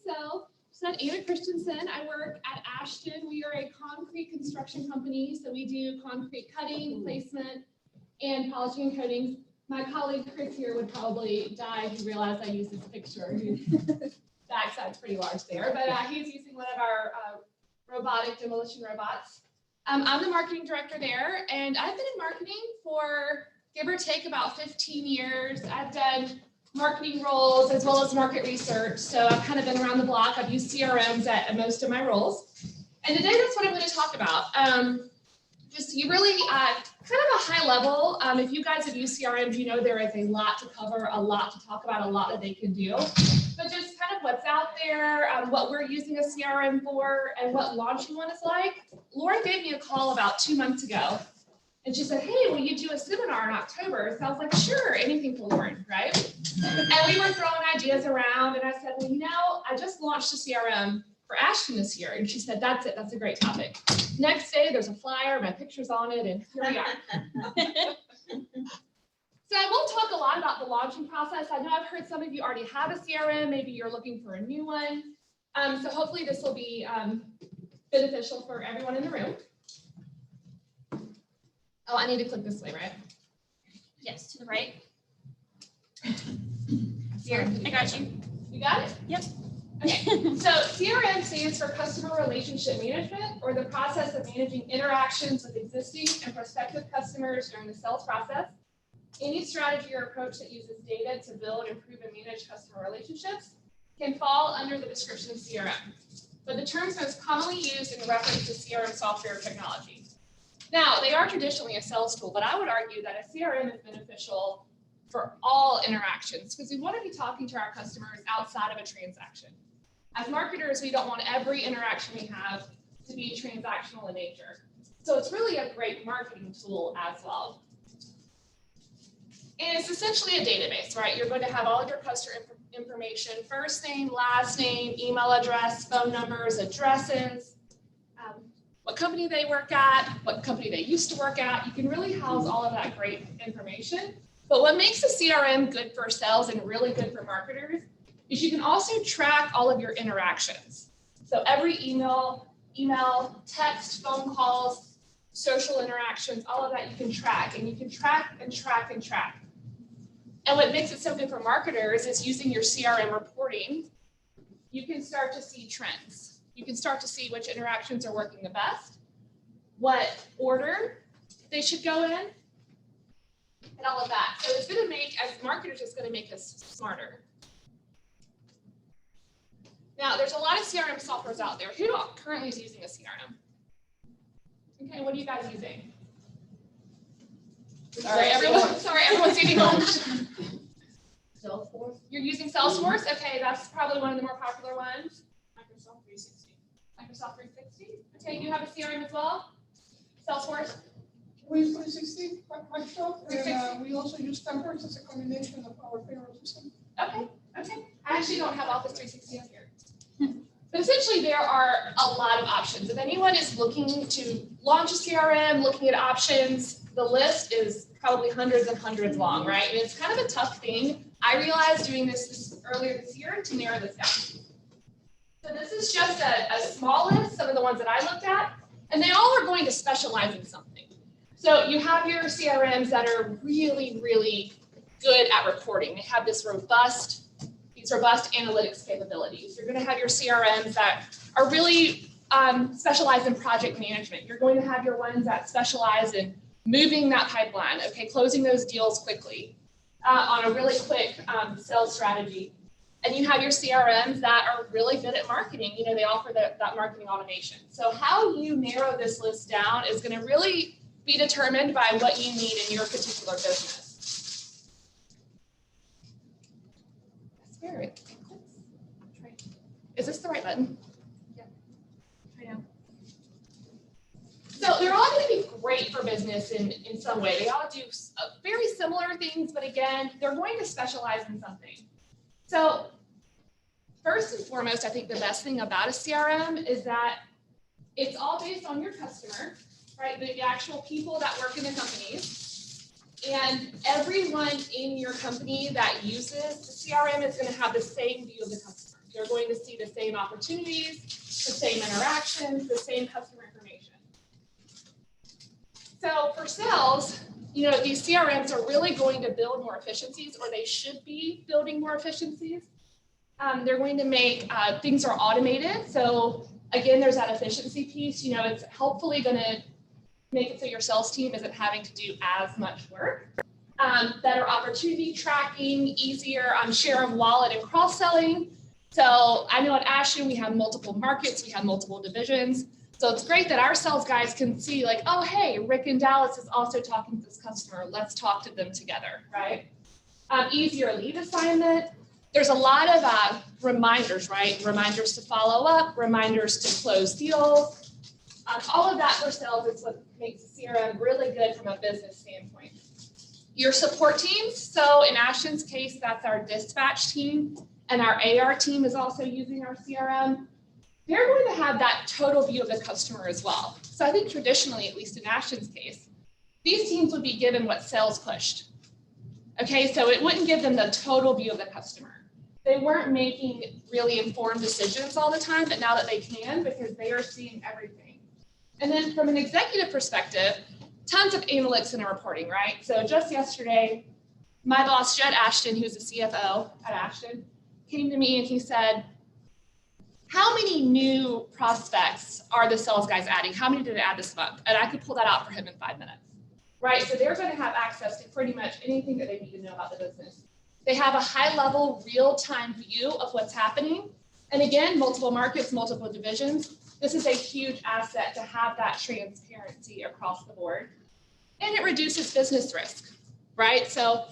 myself. Anna Christensen. I work at Ashton. We are a concrete construction company, so we do concrete cutting, placement, and polishing and coatings. My colleague Chris here would probably die if he realized I used this picture. The backside's pretty large there, but he's using one of our robotic demolition robots. I'm the marketing director there, and I've been in marketing for give or take about 15 years. I've done marketing roles as well as market research. So I've kind of been around the block. I've used CRMs at most of my roles. And today that's what I'm going to talk about. Just you really kind of a high level. If you guys have used CRMs, you know there is a lot to cover, a lot to talk about, a lot that they can do. But just kind of what's out there, what we're using a CRM for, and what launching one is like. Laura gave me a call about 2 months ago. And she said, hey, will you do a seminar in October? So I was like, sure, anything for Lauren, right? And we were throwing ideas around, and I said, well, you know, I just launched a CRM for Ashton this year. And she said, that's it, that's a great topic. Next day, there's a flyer, my picture's on it, and here we are. So I won't talk a lot about the launching process. I know I've heard some of you already have a CRM, maybe you're looking for a new one. So hopefully this will be beneficial for everyone in the room. Oh, I need to click this way, right? Yes, to the right. Here, I got you. You got it? Yep. Okay, so CRM stands for Customer Relationship Management, or the process of managing interactions with existing and prospective customers during the sales process. Any strategy or approach that uses data to build, improve, and manage customer relationships can fall under the description of CRM. But the terms most commonly used in reference to CRM software technology. Now, they are traditionally a sales tool, but I would argue that a CRM is beneficial for all interactions because we want to be talking to our customers outside of a transaction. As marketers, we don't want every interaction we have to be transactional in nature. So it's really a great marketing tool as well. And it's essentially a database, right? You're going to have all of your customer information, first name, last name, email address, phone numbers, addresses, what company they work at, what company they used to work at. You can really house all of that great information. But what makes a CRM good for sales and really good for marketers is you can also track all of your interactions. So every email, text, phone calls, social interactions, all of that you can track. And you can track and track and track. And what makes it so good for marketers is using your CRM reporting, you can start to see trends. You can start to see which interactions are working the best, what order they should go in, and all of that. So it's going to make, as marketers, it's going to make us smarter. Now, there's a lot of CRM softwares out there. Who currently is using a CRM? Okay, what are you guys using? Sorry, everyone's eating lunch. Salesforce. You're using Salesforce? Okay, that's probably one of the more popular ones. Microsoft 360. Okay, you have a CRM as well? Salesforce? We use 360, Microsoft, 360. and we also use Tempers as a combination of our payroll system. Okay. I actually don't have Office 360 here. But essentially, there are a lot of options. If anyone is looking to launch a CRM, looking at options, the list is probably hundreds and hundreds long, right? And it's kind of a tough thing. I realized doing this earlier this year to narrow this down. So this is just a small list, some of the ones that I looked at, and they all are going to specialize in something. So you have your CRMs that are really, really good at reporting. They have these robust analytics capabilities. You're going to have your CRMs that are really specialized in project management. You're going to have your ones that specialize in moving that pipeline, okay, closing those deals quickly on a really quick sales strategy. And you have your CRMs that are really good at marketing. You know, they offer that marketing automation. So how you narrow this list down is going to really be determined by what you need in your particular business. Is this the right button? Yeah. Try now. So they're all going to be great for business in some way. They all do very similar things, but again, they're going to specialize in something. So first and foremost, I think the best thing about a CRM is that it's all based on your customer, right? The actual people that work in the companies. And everyone in your company that uses the CRM is going to have the same view of the customer. They're going to see the same opportunities, the same interactions, the same customer information. So for sales, these CRMs are really going to build more efficiencies, or they should be building more efficiencies. They're going to make things are automated. So again, there's that efficiency piece. It's hopefully going to make it so your sales team isn't having to do as much work. Better opportunity tracking, easier share of wallet and cross-selling. So I know at Ashton, we have multiple markets, we have multiple divisions. So it's great that our sales guys can see like, oh, hey, Rick in Dallas is also talking to this customer. Let's talk to them together, right? Easier lead assignment. There's a lot of reminders, right? Reminders to follow up, reminders to close deals. All of that for sales is what makes the CRM really good from a business standpoint. Your support teams. So in Ashton's case, that's our dispatch team, and our AR team is also using our CRM. They're going to have that total view of the customer as well. So I think traditionally, at least in Ashton's case, these teams would be given what sales pushed. Okay, so it wouldn't give them the total view of the customer. They weren't making really informed decisions all the time, but now that they can, because they are seeing everything. And then from an executive perspective, tons of analytics and reporting, right? So just yesterday, my boss, Jed Ashton, who's the CFO at Ashton, came to me and he said, how many new prospects are the sales guys adding? How many did they add this month? And I could pull that out for him in 5 minutes, right? So they're going to have access to pretty much anything that they need to know about the business. They have a high-level, real-time view of what's happening. And again, multiple markets, multiple divisions. This is a huge asset to have that transparency across the board. And it reduces business risk, right? So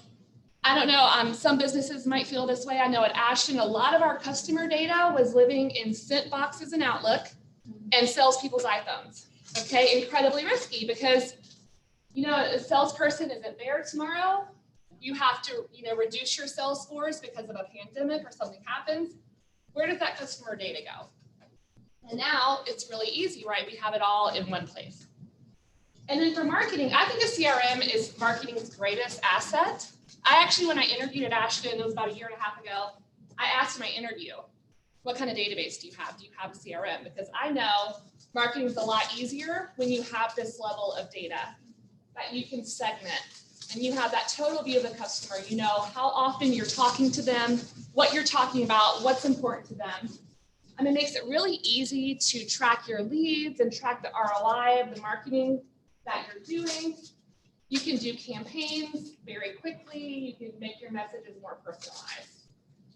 I don't know, some businesses might feel this way. I know at Ashton, a lot of our customer data was living in sent boxes in Outlook and salespeople's iPhones. Okay, incredibly risky because, a salesperson isn't there tomorrow. You have to, reduce your sales scores because of a pandemic or something happens. Where does that customer data go? And now it's really easy, right? We have it all in one place. And then for marketing, I think a CRM is marketing's greatest asset. I actually, when I interviewed at Ashton, it was about 1.5 years ago, I asked my interview, what kind of database do you have? Do you have a CRM? Because I know marketing is a lot easier when you have this level of data that you can segment and you have that total view of the customer. You know how often you're talking to them, what you're talking about, what's important to them. And it makes it really easy to track your leads and track the ROI of the marketing that you're doing. You can do campaigns very quickly. You can make your messages more personalized.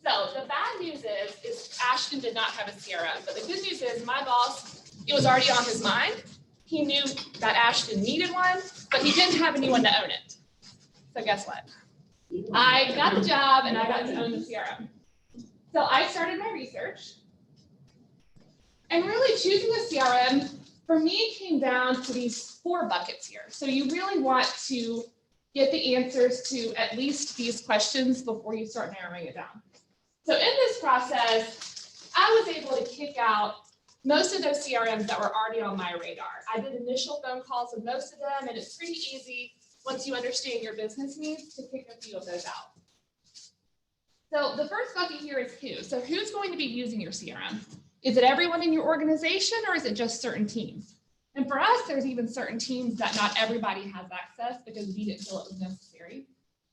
So the bad news is Ashton did not have a CRM, but the good news is my boss, it was already on his mind. He knew that Ashton needed one, but he didn't have anyone to own it. So guess what? I got the job and I got to own the CRM. So I started my research. And really choosing a CRM, for me, it came down to these 4 buckets here. So you really want to get the answers to at least these questions before you start narrowing it down. So in this process, I was able to kick out most of those CRMs that were already on my radar. I did initial phone calls with most of them, and it's pretty easy once you understand your business needs to pick a few of those out. So the first bucket here is who. So who's going to be using your CRM? Is it everyone in your organization or is it just certain teams? And for us, there's even certain teams that not everybody has access because we didn't feel it was necessary.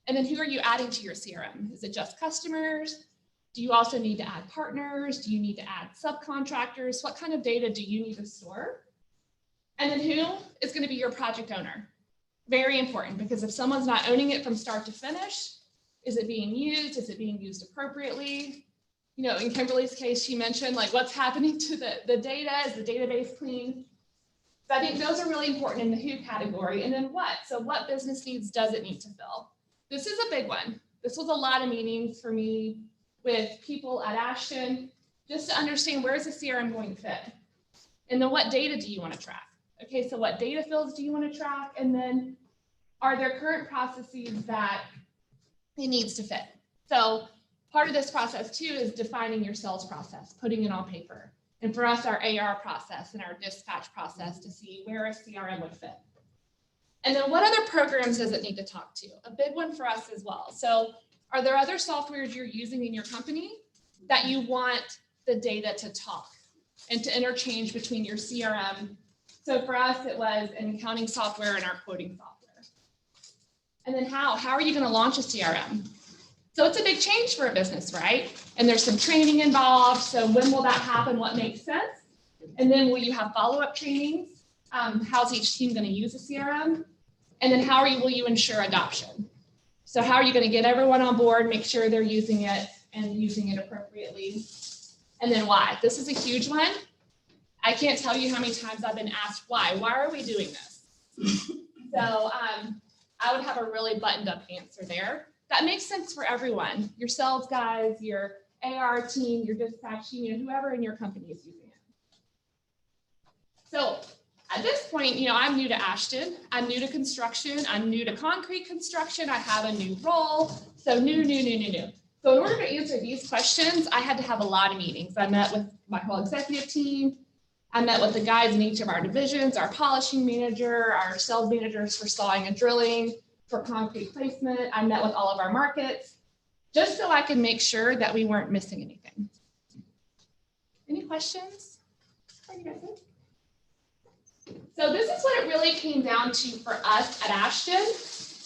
And then who are you adding to your CRM? Is it just customers? Do you also need to add partners? Do you need to add subcontractors? What kind of data do you need to store? And then who is going to be your project owner? Very important, because if someone's not owning it from start to finish, is it being used? Is it being used appropriately? In Kimberly's case, she mentioned like what's happening to the data, is the database clean? So I think those are really important in the who category. And then what? So what business needs does it need to fill? This is a big one. This was a lot of meetings for me with people at Ashton, just to understand where is the CRM going to fit? And then what data do you want to track? Okay, so what data fields do you want to track? And then are there current processes that it needs to fit? So part of this process too is defining your sales process, putting it on paper. And for us, our AR process and our dispatch process to see where a CRM would fit. And then what other programs does it need to talk to? A big one for us as well. So are there other softwares you're using in your company that you want the data to talk and to interchange between your CRM. So for us, it was an accounting software and our quoting software. And then how are you going to launch a CRM? So it's a big change for a business, right? And there's some training involved. So when will that happen? What makes sense? And then will you have follow-up trainings? How's each team going to use a CRM? And then will you ensure adoption? So how are you going to get everyone on board, make sure they're using it and using it appropriately? And then why? This is a huge one. I can't tell you how many times I've been asked why. Why are we doing this? So I would have a really buttoned up answer there. That makes sense for everyone. Your sales guys, your AR team, your dispatch team, whoever in your company is using it. So at this point, I'm new to Ashton. I'm new to construction. I'm new to concrete construction. I have a new role. So new. So in order to answer these questions, I had to have a lot of meetings. I met with my whole executive team. I met with the guys in each of our divisions, our polishing manager, our sales managers for sawing and drilling, for concrete placement. I met with all of our markets, just so I could make sure that we weren't missing anything. Any questions? What do you guys think? So this is what it really came down to for us at Ashton.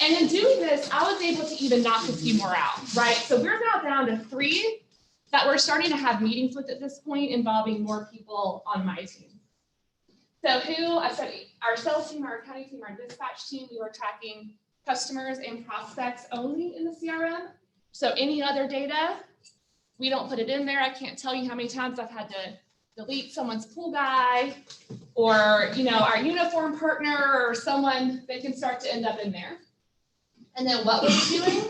And in doing this, I was able to even knock a few more out, right? So we're now down to 3 that we're starting to have meetings with at this point, involving more people on my team. So I said our sales team, our accounting team, our dispatch team, we were tracking customers and prospects only in the CRM. So any other data, we don't put it in there. I can't tell you how many times I've had to delete someone's pool guy or, our uniform partner or someone. They can start to end up in there. And then what were we doing?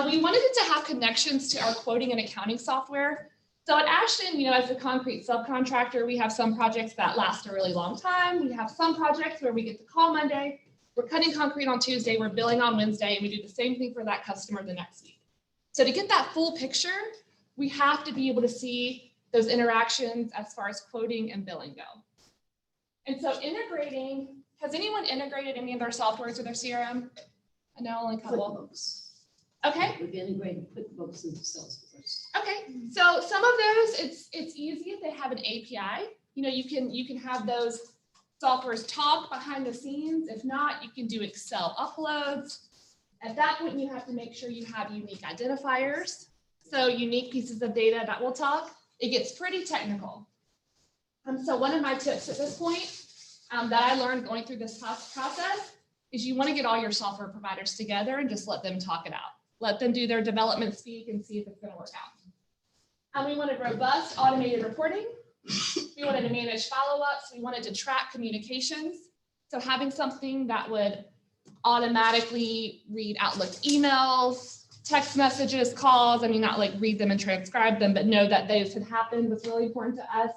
We wanted it to have connections to our quoting and accounting software. So at Ashton, as a concrete subcontractor, we have some projects that last a really long time. We have some projects where we get the call Monday, we're cutting concrete on Tuesday, we're billing on Wednesday, and we do the same thing for that customer the next week. So to get that full picture, we have to be able to see those interactions as far as quoting and billing go. And so integrating, has anyone integrated any of their softwares with their CRM? I know only a couple. QuickBooks. Okay. We've integrated QuickBooks into Salesforce. Okay. So some of those, it's easy if they have an API. You can have those softwares talk behind the scenes. If not, you can do Excel uploads. At that point, you have to make sure you have unique identifiers. So unique pieces of data that will talk. It gets pretty technical. So one of my tips at this point that I learned going through this process is you want to get all your software providers together and just let them talk it out. Let them do their development speak and see if it's going to work out. And we wanted robust automated reporting. We wanted to manage follow-ups. We wanted to track communications. So having something that would automatically read Outlook emails, text messages, calls. Not like read them and transcribe them, but know that those had happened was really important to us.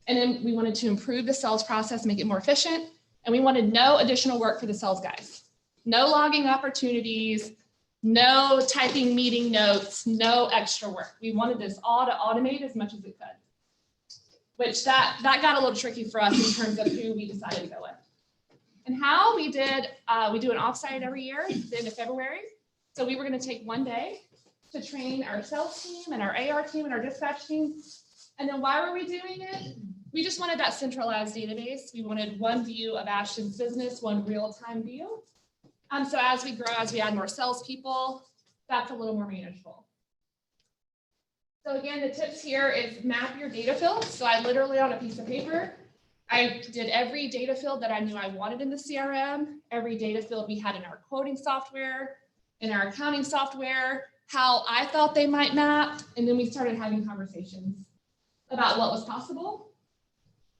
And then we wanted to improve the sales process, make it more efficient. And we wanted no additional work for the sales guys. No logging opportunities, no typing meeting notes, no extra work. We wanted this all to automate as much as it could, which that got a little tricky for us in terms of who we decided to go with. And how we do an offsite every year, the end of February. So we were going to take one day to train our sales team and our AR team and our dispatch team. And then why were we doing it? We just wanted that centralized database. We wanted one view of Ashton's business, one real-time view. So as we grow, as we add more salespeople, that's a little more manageable. So again, the tips here is map your data fields. So I literally on a piece of paper, I did every data field that I knew I wanted in the CRM, every data field we had in our quoting software, in our accounting software, how I thought they might map. And then we started having conversations about what was possible.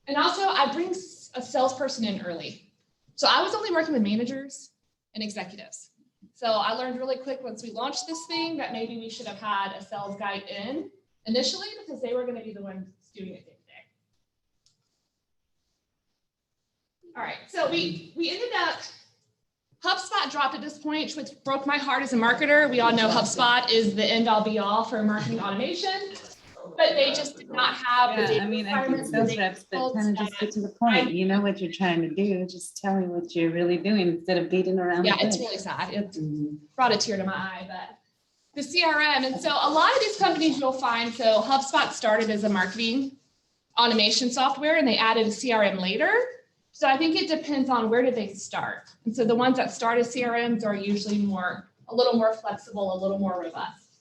And also I bring a salesperson in early. So I was only working with managers and executives. So I learned really quick once we launched this thing that maybe we should have had a sales guy in initially because they were going to be the ones doing it day to day. All right, so we ended up, HubSpot dropped at this point, which broke my heart as a marketer. We all know HubSpot is the end all be all for marketing automation, but they just did not have the data I think requirements. sales reps, but kind of just get to the point. You know what you're trying to do. Just tell me what you're really doing instead of beating around. Yeah, the it's bush. really sad. It brought a tear to my eye, but the CRM. And so a lot of these companies you'll find, so HubSpot started as a marketing automation software and they added a CRM later. So I think it depends on where did they start. And so the ones that start as CRMs are usually a little more flexible, a little more robust.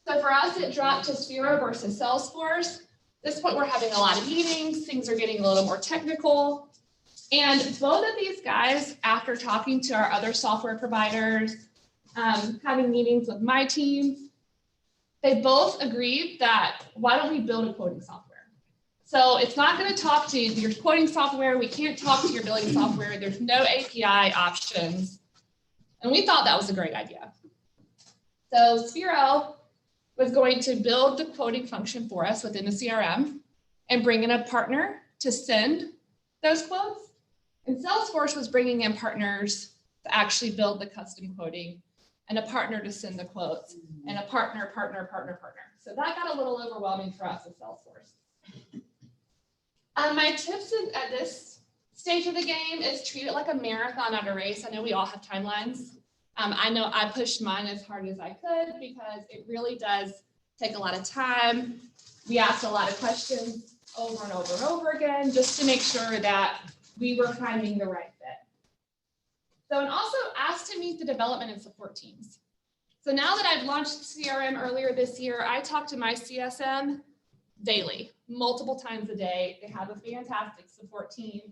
So for us, it dropped to Sphero versus Salesforce. At this point, we're having a lot of meetings. Things are getting a little more technical. And both of these guys, after talking to our other software providers, having meetings with my team, they both agreed that why don't we build a quoting software? So it's not going to talk to your quoting software. We can't talk to your billing software. There's no API options. And we thought that was a great idea. So Sphero was going to build the quoting function for us within the CRM and bring in a partner to send those quotes. And Salesforce was bringing in partners to actually build the custom quoting and a partner to send the quotes and a partner. So that got a little overwhelming for us with Salesforce. My tips at this stage of the game is treat it like a marathon, not a race. I know we all have timelines. I know I pushed mine as hard as I could because it really does take a lot of time. We asked a lot of questions over and over and over again just to make sure that we were finding the right fit. So, and also asked to meet the development and support teams. So now that I've launched CRM earlier this year, I talk to my CSM daily, multiple times a day. They have a fantastic support team.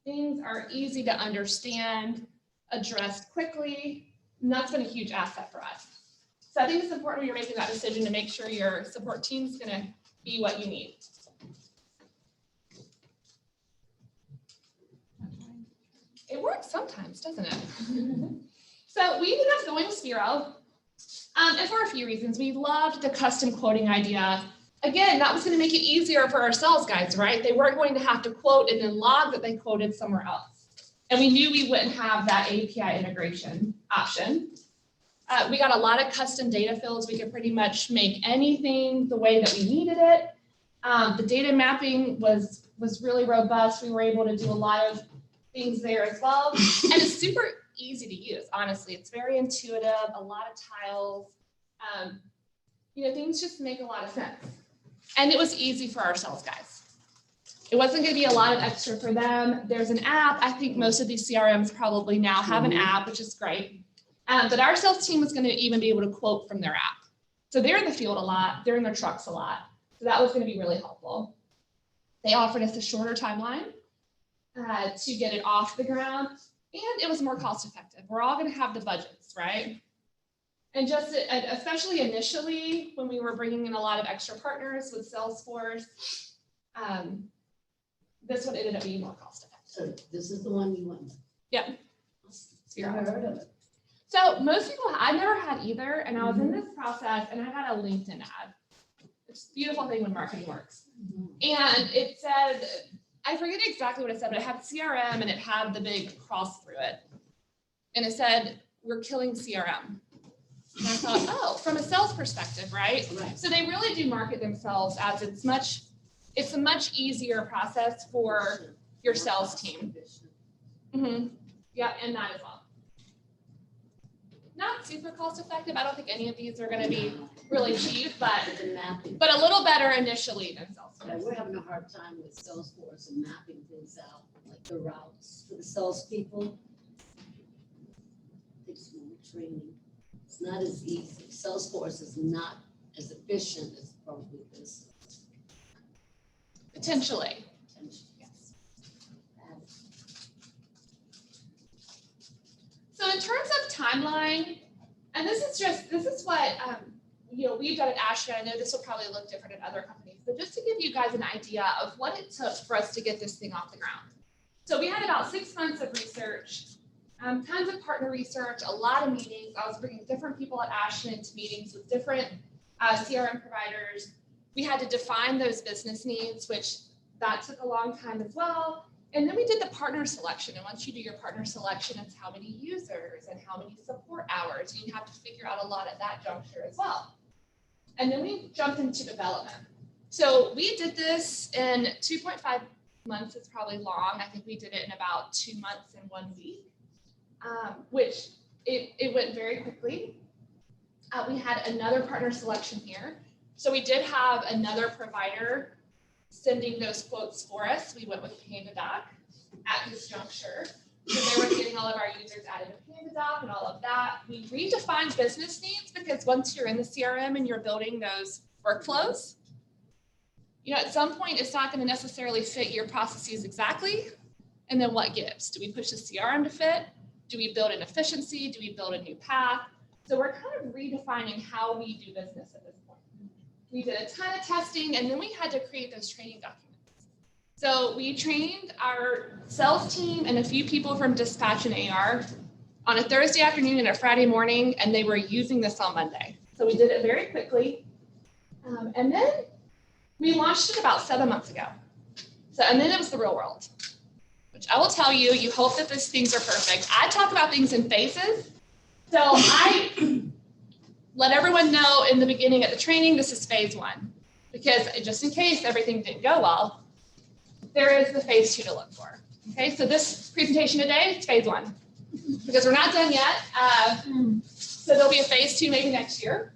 Things are easy to understand, addressed quickly, and that's been a huge asset for us. So I think it's important when you're making that decision to make sure your support team is going to be what you need. It works sometimes, doesn't it? So we ended up going with Sphero, and for a few reasons. We loved the custom quoting idea. Again, that was going to make it easier for our sales guys, right? They weren't going to have to quote and then log that they quoted somewhere else. And we knew we wouldn't have that API integration option. We got a lot of custom data fields. We could pretty much make anything the way that we needed it. The data mapping was really robust. We were able to do a lot of things there as well. And it's super easy to use, honestly. It's very intuitive, a lot of tiles. Things just make a lot of sense. And it was easy for our sales guys. It wasn't going to be a lot of extra for them. There's an app. I think most of these CRMs probably now have an app, which is great. But our sales team was going to even be able to quote from their app. So they're in the field a lot. They're in their trucks a lot. So that was going to be really helpful. They offered us a shorter timeline to get it off the ground, and it was more cost effective. We're all going to have the budgets, right? And just especially initially when we were bringing in a lot of extra partners with Salesforce, this one ended up being more cost effective. So this is the one you went. Yeah. Never heard of it. So most people, I never had either, and I was in this process and I got a LinkedIn ad. It's a beautiful thing when marketing works. And it said, I forget exactly what it said, but it had CRM and it had the big cross through it. And it said, we're killing CRM. And I thought, oh, from a sales perspective, right? So they really do market themselves as it's a much easier process for your sales team. Yeah, and that as well. Not super cost effective. I don't think any of these are going to be really cheap, but a little better initially than Salesforce. Yeah, we're having a hard time with Salesforce and mapping things out, like the routes for the salespeople. It's more training. It's not as easy. Salesforce is not as efficient as probably this. Potentially. Yes. So in terms of timeline, and this is what we've done at Ashton. I know this will probably look different at other companies, but just to give you guys an idea of what it took for us to get this thing off the ground. So we had about 6 months of research, tons of partner research, a lot of meetings. I was bringing different people at Ashton into meetings with different CRM providers. We had to define those business needs, which that took a long time as well. And then we did the partner selection. And once you do your partner selection, it's how many users and how many support hours. And you have to figure out a lot at that juncture as well. And then we jumped into development. So we did this in 2.5 months. It's probably long. I think we did it in about 2 months and 1 week, which it went very quickly. We had another partner selection here. So we did have another provider sending those quotes for us. We went with PandaDoc at this juncture. So they were getting all of our users added to PandaDoc and all of that. We redefined business needs because once you're in the CRM and you're building those workflows, at some point it's not going to necessarily fit your processes exactly. And then what gives? Do we push the CRM to fit? Do we build an efficiency? Do we build a new path? So we're kind of redefining how we do business at this point. We did a ton of testing, and then we had to create those training documents. So we trained our sales team and a few people from dispatch and AR on a Thursday afternoon and a Friday morning, and they were using this on Monday. So we did it very quickly. And then we launched it about 7 months ago. And then it was the real world, which I will tell you, you hope that these things are perfect. I talk about things in phases. So I let everyone know in the beginning at the training, this is phase 1, because just in case everything didn't go well, there is the phase 2 to look for. Okay, so this presentation today is phase 1, because we're not done yet. So there'll be a phase 2 maybe next year.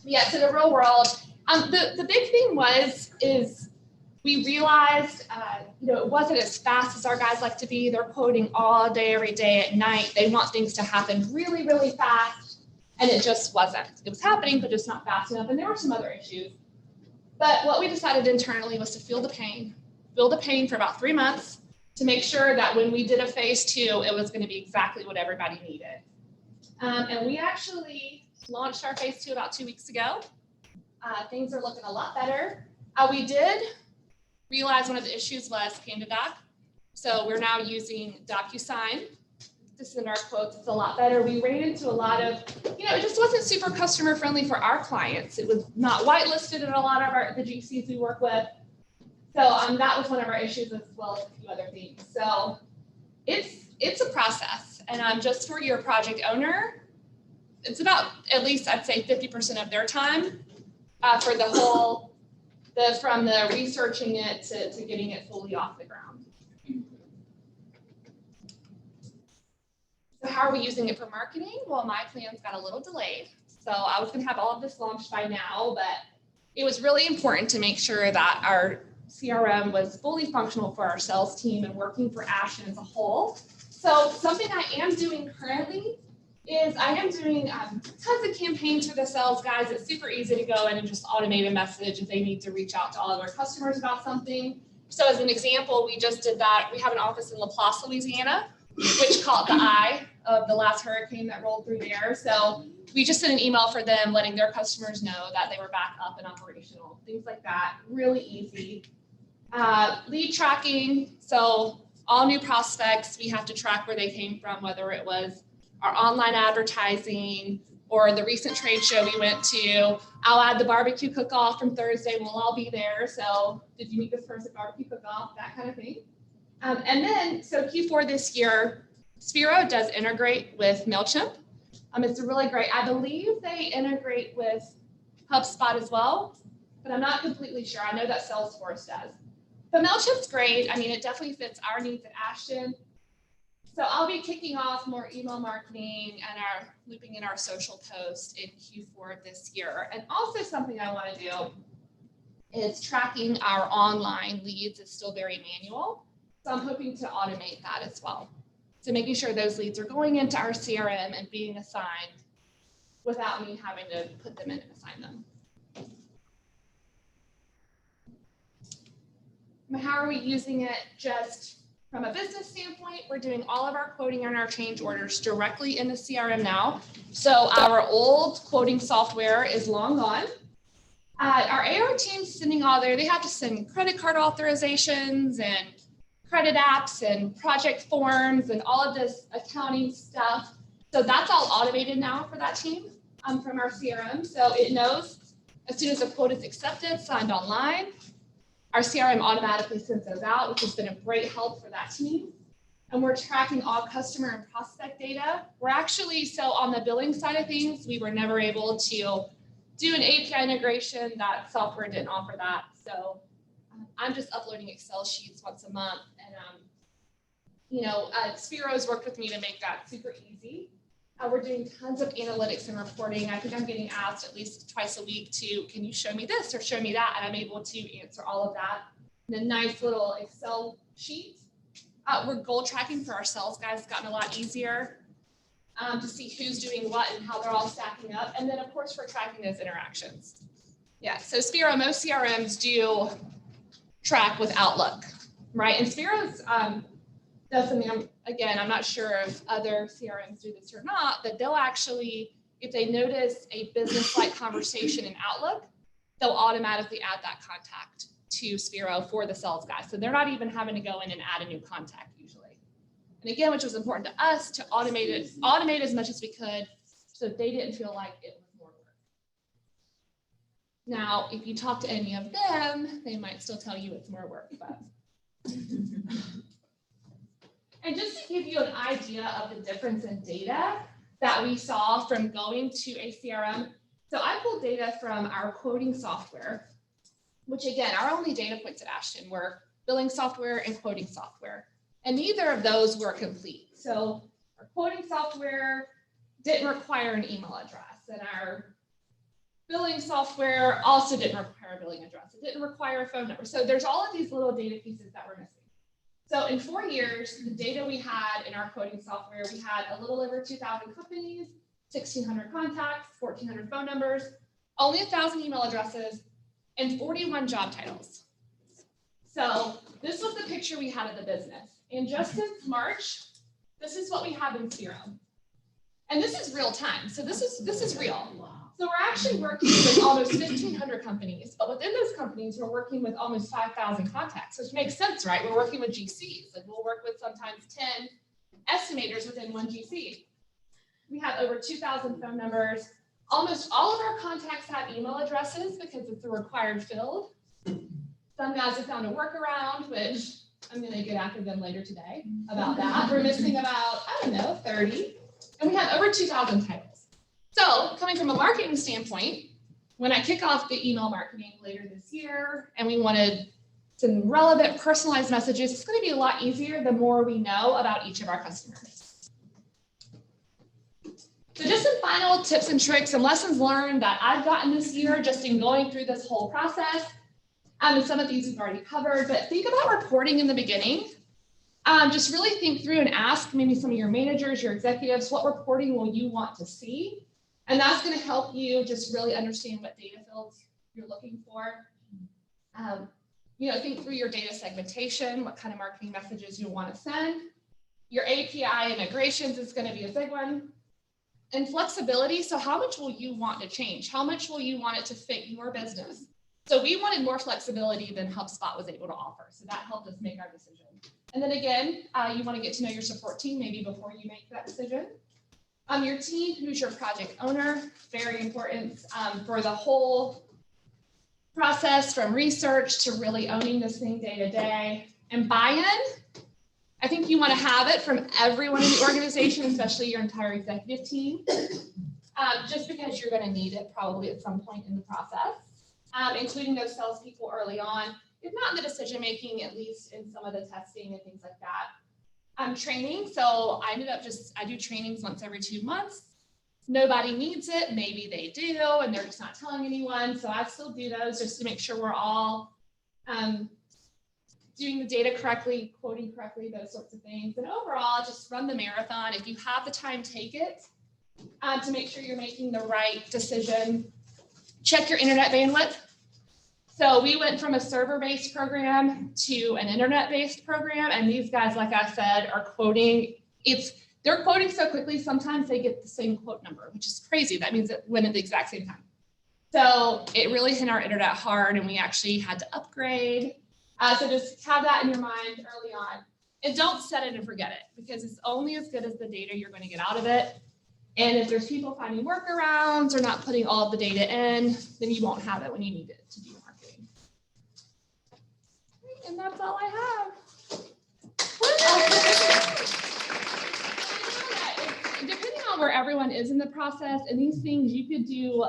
Yeah, so the real world. The big thing is we realized, it wasn't as fast as our guys like to be. They're quoting all day, every day at night. They want things to happen really, really fast. And it just wasn't. It was happening, but just not fast enough. And there were some other issues. But what we decided internally was to feel the pain for about 3 months to make sure that when we did a phase 2, it was going to be exactly what everybody needed. And we actually launched our phase 2 about 2 weeks ago. Things are looking a lot better. We did realize one of the issues was PandaDoc. So we're now using DocuSign to send our quotes. It's a lot better. We ran into a lot of, it just wasn't super customer friendly for our clients. It was not whitelisted in a lot of the GCs we work with. So that was one of our issues as well as a few other things. So it's a process. And just for your project owner, it's about at least I'd say 50% of their time for the whole from the researching it to getting it fully off the ground. So how are we using it for marketing? Well, my plans got a little delayed. So I was going to have all of this launched by now, but it was really important to make sure that our CRM was fully functional for our sales team and working for Ashton as a whole. So something I am doing currently is I am doing tons of campaigns for the sales guys. It's super easy to go in and just automate a message if they need to reach out to all of our customers about something. So as an example, we just did that. We have an office in Laplace, Louisiana, which caught the eye of the last hurricane that rolled through there. So we just sent an email for them letting their customers know that they were back up and operational, things like that, really easy. Lead tracking, so all new prospects, we have to track where they came from, whether it was our online advertising or the recent trade show we went to. I'll add the barbecue cook-off from Thursday. We'll all be there. So did you meet this person at barbecue cook-off? That kind of thing. And then, so Q4 this year, Spiro does integrate with MailChimp. It's really great. I believe they integrate with HubSpot as well, but I'm not completely sure. I know that Salesforce does. But MailChimp's great. It definitely fits our needs at Ashton. So I'll be kicking off more email marketing and looping in our social posts in Q4 of this year. And also something I want to do is tracking our online leads is still very manual. So I'm hoping to automate that as well. So making sure those leads are going into our CRM and being assigned without me having to put them in and assign them. How are we using it just from a business standpoint? We're doing all of our quoting and our change orders directly in the CRM now. So our old quoting software is long gone. Our AR team's sending all they have to send credit card authorizations and credit apps and project forms and all of this accounting stuff. So that's all automated now for that team from our CRM. So it knows as soon as a quote is accepted, signed online, our CRM automatically sends those out, which has been a great help for that team. And we're tracking all customer and prospect data. We're actually, so on the billing side of things, we were never able to do an API integration. That software didn't offer that. So I'm just uploading Excel sheets once a month. And, Spiro's worked with me to make that super easy. We're doing tons of analytics and reporting. I think I'm getting asked at least twice a week to, can you show me this or show me that? And I'm able to answer all of that in a nice little Excel sheet. We're goal tracking for our sales guys. It's gotten a lot easier to see who's doing what and how they're all stacking up. And then of course, we're tracking those interactions. Yeah, so Spiro, most CRMs do track with Outlook, right? And Spiro's does something, I'm not sure if other CRMs do this or not, but they'll actually, if they notice a business-like conversation in Outlook, they'll automatically add that contact to Spiro for the sales guy. So they're not even having to go in and add a new contact usually. And again, which was important to us to automate as much as we could so they didn't feel like it was more work. Now, if you talk to any of them, they might still tell you it's more work, but. And just to give you an idea of the difference in data that we saw from going to a CRM. So I pulled data from our quoting software, which again, our only data points at Ashton were billing software and quoting software. And neither of those were complete. So our quoting software didn't require an email address, and our billing software also didn't require a billing address. It didn't require a phone number. So there's all of these little data pieces that we're missing. So in 4 years, the data we had in our quoting software, we had a little over 2,000 companies, 1,600 contacts, 1,400 phone numbers, only 1,000 email addresses, and 41 job titles. So this was the picture we had of the business. And just since March, this is what we have in Spiro. And this is real time. So this is real. So we're actually working with almost 1,500 companies, but within those companies, we're working with almost 5,000 contacts, which makes sense, right? We're working with GCs, like we'll work with sometimes 10 estimators within one GC. We have over 2,000 phone numbers. Almost all of our contacts have email addresses because it's a required field. Some guys have found a workaround, which I'm gonna get after them later today about that. We're missing about, 30, and we have over 2,000 titles. So coming from a marketing standpoint, when I kick off the email marketing later this year and we wanted some relevant personalized messages, it's going to be a lot easier the more we know about each of our customers. So just some final tips and tricks and lessons learned that I've gotten this year just in going through this whole process. And some of these we've already covered, but think about reporting in the beginning. Just really think through and ask maybe some of your managers, your executives, what reporting will you want to see? And that's going to help you just really understand what data fields you're looking for. Think through your data segmentation, what kind of marketing messages you want to send. Your API integrations is going to be a big one. And flexibility, so how much will you want to change? How much will you want it to fit your business? So we wanted more flexibility than HubSpot was able to offer. So that helped us make our decision. And then again, you want to get to know your support team maybe before you make that decision. Your team, who's your project owner, very important for the whole process from research to really owning this thing day to day. And buy-in, I think you want to have it from everyone in the organization, especially your entire executive team, just because you're going to need it probably at some point in the process, including those salespeople early on, if not in the decision-making, at least in some of the testing and things like that. Training, so I do trainings once every 2 months. Nobody needs it, maybe they do, and they're just not telling anyone. So I still do those just to make sure we're all doing the data correctly, quoting correctly, those sorts of things. And overall, just run the marathon. If you have the time, take it to make sure you're making the right decision. Check your internet bandwidth. So we went from a server-based program to an internet-based program, and these guys, like I said, are quoting. They're quoting so quickly, sometimes they get the same quote number, which is crazy. That means it went at the exact same time. So it really hit our internet hard, and we actually had to upgrade. So just have that in your mind early on. And don't set it and forget it, because it's only as good as the data you're going to get out of it. And if there's people finding workarounds or not putting all of the data in, then you won't have it when you need it to do marketing. And that's all I have. Depending on where everyone is in the process and these things, you could do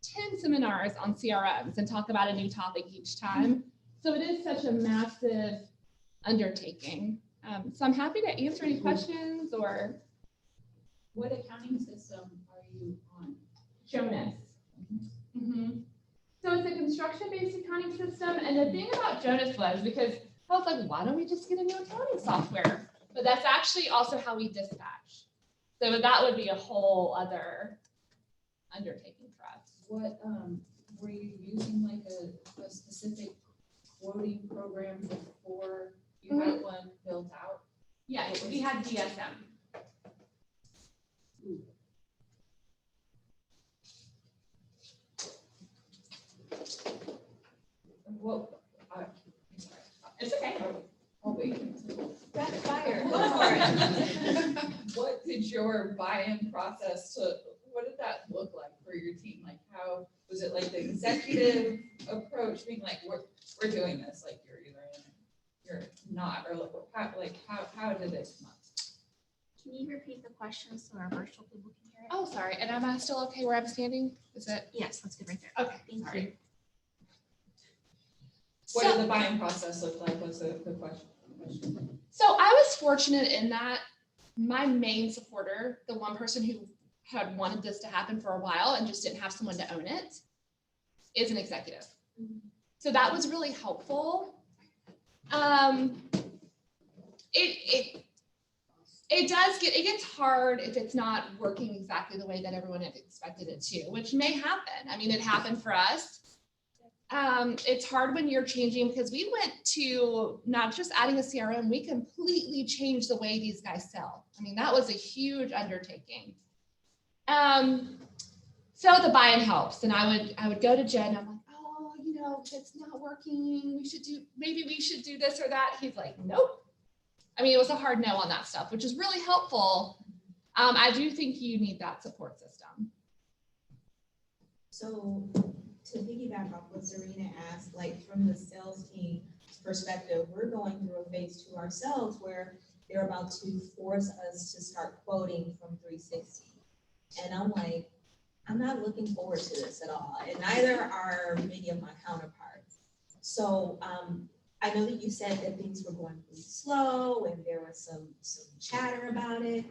10 seminars on CRMs and talk about a new topic each time. So it is such a massive undertaking. So I'm happy to answer any questions or. What accounting system are you on? Jonas. So it's a construction-based accounting system, and the thing about Jonas was, because I was like, why don't we just get a new accounting software? But that's actually also how we dispatch. So that would be a whole other undertaking for us. What, were you using like a specific quoting program before you had one built out? Yes, we had DSM. What, It's okay. oh wait. Rapid fire. What did your buy-in process what did that look like for your team? Like how, was it like the executive approach being like, we're doing this, like you're either in, you're not, or like how did it come up? Can you repeat the question so our virtual people can hear it? Oh, sorry. And am I still okay where I'm standing? Is it? Yes, that's good right there. Okay, Thank sorry. you. What So- did the buy-in process look like was the question. So I was fortunate in that my main supporter, the one person who had wanted this to happen for a while and just didn't have someone to own it, is an executive. So that was really helpful. It gets hard if it's not working exactly the way that everyone had expected it to, which may happen. I mean, it happened for us. It's hard when you're changing because we went to not just adding a CRM, we completely changed the way these guys sell. I mean, that was a huge undertaking. So the buy-in helps. And I would go to Jen, I'm like, oh, it's not working. Maybe we should do this or that. He's like, nope. I mean, it was a hard no on that stuff, which is really helpful. I do think you need that support system. So to piggyback off what Serena asked, like from the sales team perspective, we're going through a phase 2 ourselves where they're about to force us to start quoting from 360. And I'm like, I'm not looking forward to this at all. And neither are many of my counterparts. So I know that you said that things were going really slow and there was some chatter about it.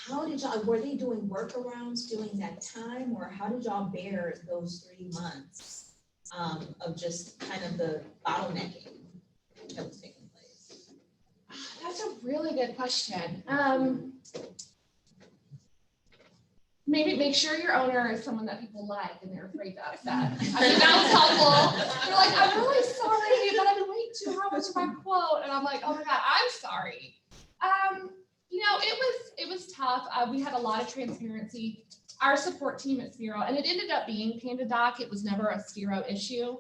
How did y'all, were they doing workarounds during that time, or how did y'all bear those 3 months of just kind of the bottlenecking that was taking place? That's a really good question. Maybe make sure your owner is someone that people like and they're afraid to upset. I mean, that was helpful. They're like, I'm really sorry, but I've been waiting 2 hours for my quote. And I'm like, oh my God, I'm sorry. It was tough. We had a lot of transparency. Our support team at Sphero, and it ended up being PandaDoc. It was never a Sphero issue.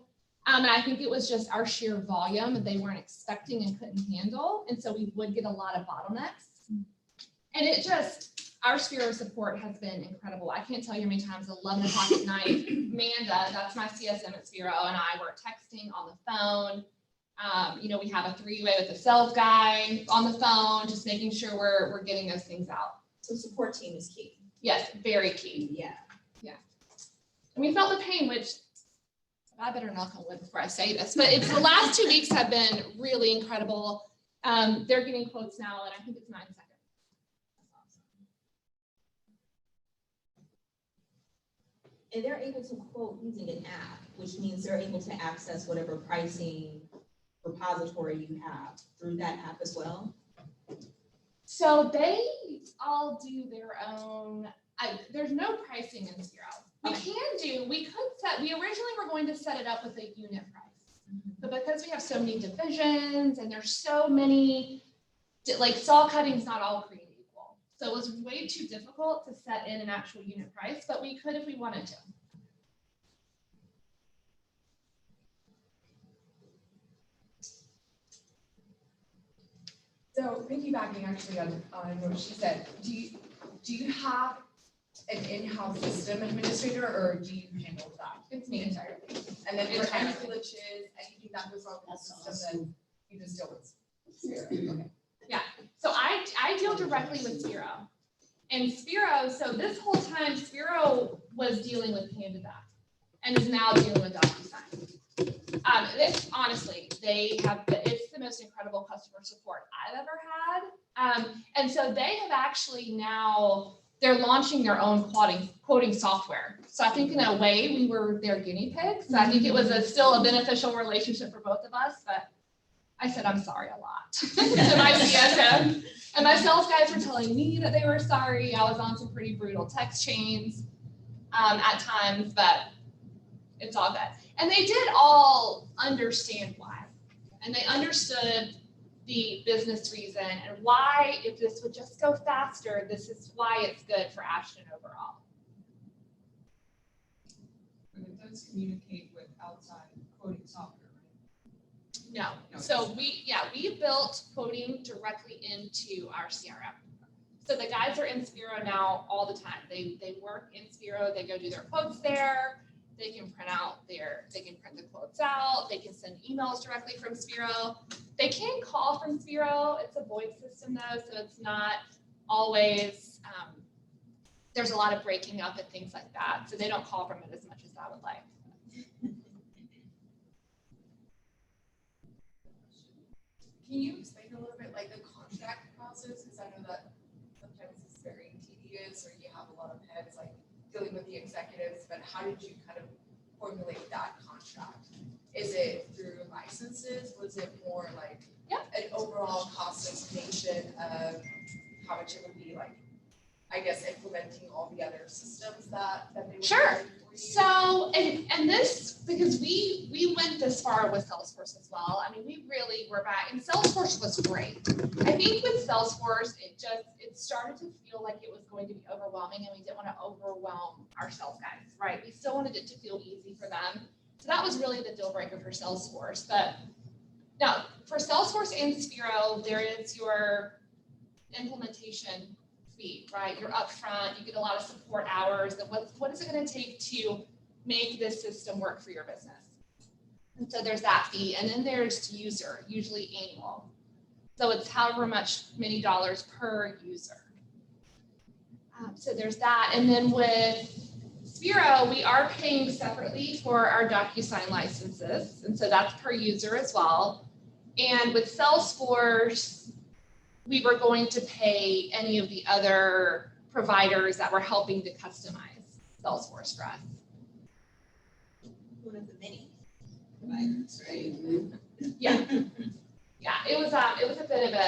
And I think it was just our sheer volume that they weren't expecting and couldn't handle. And so we would get a lot of bottlenecks. And our Sphero support has been incredible. I can't tell you how many times, 11 o'clock at night, Amanda, that's my CSM at Sphero, and I were texting on the phone. We have a 3-way with the sales guy on the phone, just making sure we're getting those things out. So support team is key. Yes, very key. Yeah. And we felt the pain, which I better knock on wood before I say this, but the last 2 weeks have been really incredible. They're getting quotes now, and I think it's 9 seconds. And they're able to quote using an app, which means they're able to access whatever pricing repository you have through that app as well. So they all do their own, there's no pricing in Sphero. We originally were going to set it up with a unit price. But because we have so many divisions and there's so many, like saw cutting's not all created equal. So it was way too difficult to set in an actual unit price, but we could if we wanted to. So piggybacking actually on what she said, do you have an in-house system administrator, or do you handle that? It's me entirely. And then for any glitches, anything that goes wrong with the That's system, then you just deal with. Okay. So I deal directly with Sphero. And Sphero, so this whole time, Sphero was dealing with PandaDoc and is now dealing with DocuSign. Honestly, it's the most incredible customer support I've ever had. And so they have actually now, they're launching their own quoting software. So I think in a way we were their guinea pigs. So I think it was still a beneficial relationship for both of us, but I said, I'm sorry a lot to my CSM. And my sales guys were telling me that they were sorry. I was on some pretty brutal text chains at times, but it's all good. And they did all understand why. And they understood the business reason and why, if this would just go faster, this is why it's good for Ashton overall. But it does communicate with outside quoting software, right? No. So we built quoting directly into our CRM. So the guys are in Spiro now all the time. They work in Spiro, they go do their quotes there. They can print the quotes out. They can send emails directly from Spiro. They can call from Spiro. It's a VoIP system though, so it's not always, there's a lot of breaking up and things like that. So they don't call from it as much as I would like. Can you explain a little bit like the contract process? Because I know that sometimes it's very tedious or you have a lot of heads like dealing with the executives, but how did you kind of formulate that contract? Is it through licenses? Was it more like an overall cost estimation of how much it would be like, I guess, implementing all the other systems that they would Sure. do for you? So, and this, because we went this far with Salesforce as well. I mean, we really were back, and Salesforce was great. I think with Salesforce, it started to feel like it was going to be overwhelming, and we didn't want to overwhelm our sales guys, right? We still wanted it to feel easy for them. So that was really the deal breaker for Salesforce. But now, for Salesforce and Spiro, there is your implementation fee, right? You're upfront, you get a lot of support hours. That what is it going to take to make this system work for your business? And so there's that fee, and then there's user, usually annual. So it's however many dollars per user. So there's that, and then with Spiro, we are paying separately for our DocuSign licenses, and so that's per user as well. And with Salesforce, we were going to pay any of the other providers that were helping to customize Salesforce for us. One of the many providers, right? Yeah, yeah. It was a bit of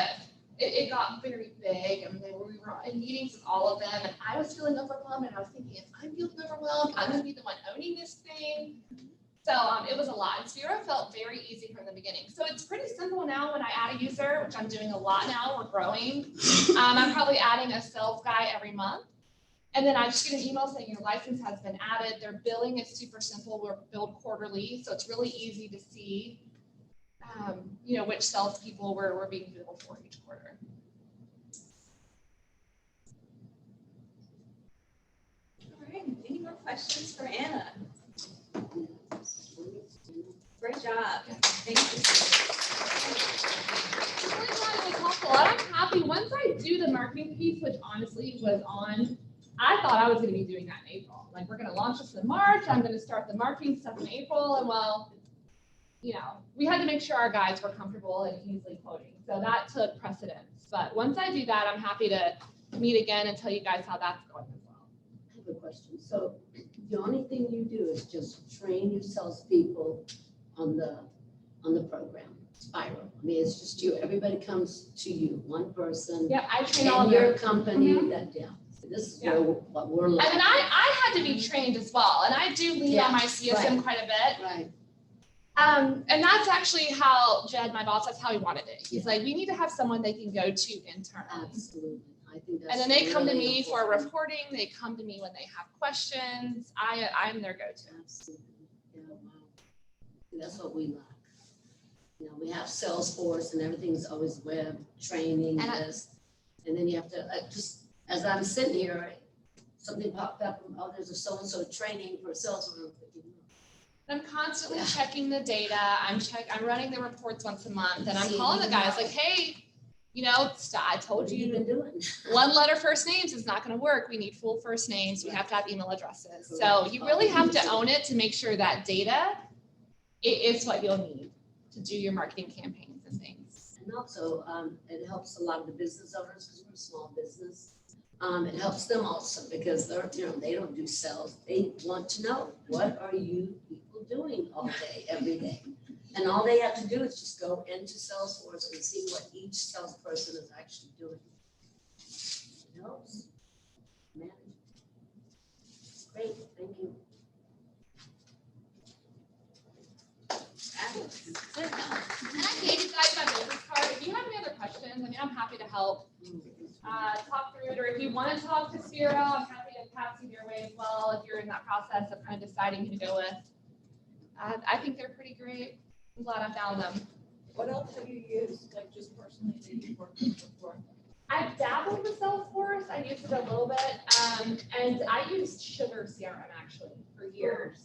it got very big, and we were in meetings with all of them, and I was feeling overwhelmed, and I was thinking, if I'm feeling overwhelmed, I'm gonna be the one owning this thing. So it was a lot. And Spiro felt very easy from the beginning. So it's pretty simple now when I add a user, which I'm doing a lot now, we're growing. I'm probably adding a sales guy every month. And then I just get an email saying your license has been added. Their billing is super simple. We're billed quarterly. So it's really easy to see, which salespeople we're being billed for each quarter. All right, any more questions for Anna? Great job. Thank you. I'm really glad it was helpful. I'm happy. Once I do the marketing piece, which honestly was on, I thought I was going to be doing that in April. Like, we're going to launch this in March. I'm going to start the marketing stuff in April. And well, we had to make sure our guys were comfortable and easily quoting. So that took precedence. But once I do that, I'm happy to meet again and tell you guys how that's going as well. I have a question. So the only thing you do is just train your salespeople on the program, Spiral. I mean, it's just you. Everybody comes to you, one person. Yeah, I train all And of your them. company, Mhm. that, So this is Yeah. what we're like. And then I had to be trained as well. And I do lean on my CSM right. quite a bit. Right. And that's actually how Jed, my boss, that's how he wanted it. He's Yeah. like, we need to have someone they can go to internally. Absolutely. I think that's And then they come to really me for important. reporting. They come to me when they have questions. I'm their go-to. Absolutely. Yeah, wow. That's what we like. We have Salesforce and everything's always web training, And this. And then you have to, just as I'm sitting here, something popped up, there's a so-and-so training for Salesforce. I'm constantly Yeah. checking the data. I'm running the reports once a month, and I'm See, calling the you guys know. like, hey, I told What have you been you doing? one letter first names is not going to work. We need full first names. We have to have email addresses. So Correct. you really have to own it to make sure that data it's what you'll need to do your marketing campaigns and things. And also, it helps a lot of the business owners, because we're a small business. It helps them also because they're, they don't do sales. They want to know, what are you people doing all day, every day? And all they have to do is just go into Salesforce and see what each salesperson is actually doing. It helps manage. Great, thank you. And I gave you guys my business card. If you have any other questions, I mean, I'm happy to help talk through it, or if you want to talk to Spira, I'm happy to pass you their way as well if you're in that process of kind of deciding who to go with. I think they're pretty great. I'm glad I found them. What else have you used, like just personally that you've worked with before? I've dabbled with Salesforce. I used it a little bit, and I used Sugar CRM actually for years.